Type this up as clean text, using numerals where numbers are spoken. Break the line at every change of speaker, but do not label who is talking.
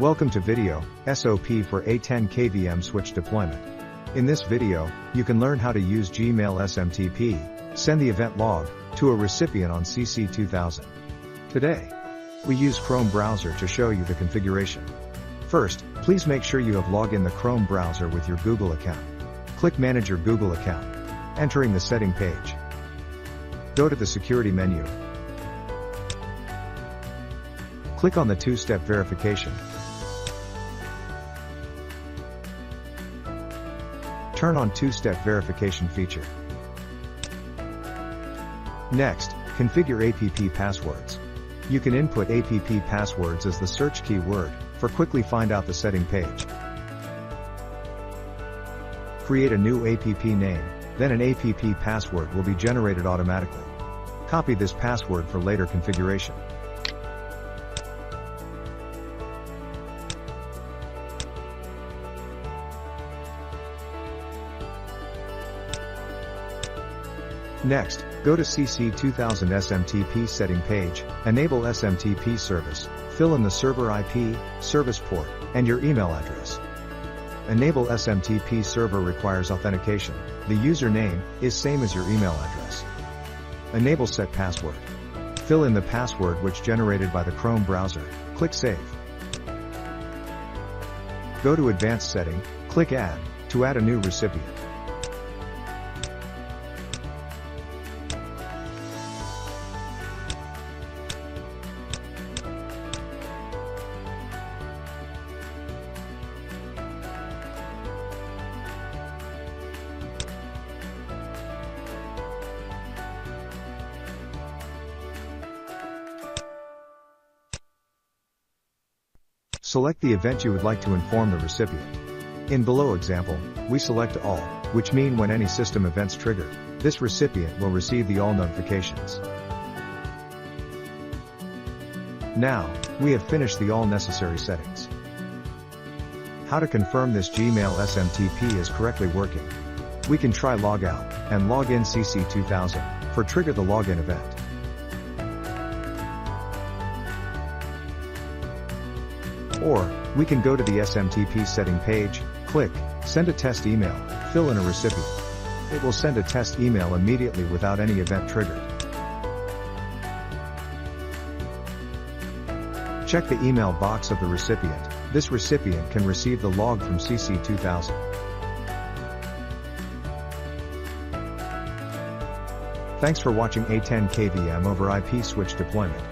Welcome to video, SOP for A10 KVM switch deployment. In this video, you can learn how to use Gmail SMTP, send the event log, to a recipient on CC2000. Today, we use Chrome browser to show you the configuration. First, please make sure you have logged in the Chrome browser with your Google account. Click Manage your Google account, entering the setting page. Go to the security menu. Click on the two-step verification. Turn on two-step verification feature. Next, configure APP passwords. You can input APP passwords as the search keyword for quickly find out the setting page. Create a new APP name, then an APP password will be generated automatically. Copy this password for later configuration. Next, go to CC2000 SMTP setting page, enable SMTP service, fill in the server IP, service port, and your email address. Enable SMTP server requires authentication. The username is same as your email address. Enable set password. Fill in the password which generated by the Chrome browser, click Save. Go to Advanced Setting, click Add, to add a new recipient. Select the event you would like to inform the recipient. In below example, we select All, which mean when any system events triggered, this recipient will receive the All notifications. Now, we have finished the all necessary settings. How to confirm this Gmail SMTP is correctly working? We can try Logout and Login CC2000 for trigger the login event. Or, we can go to the SMTP setting page, click, send a test email, fill in a recipient. It will send a test email immediately without any event triggered. Check the email box of the recipient. This recipient can receive the log from CC2000. Thanks for watching A10 KVM over IP switch deployment.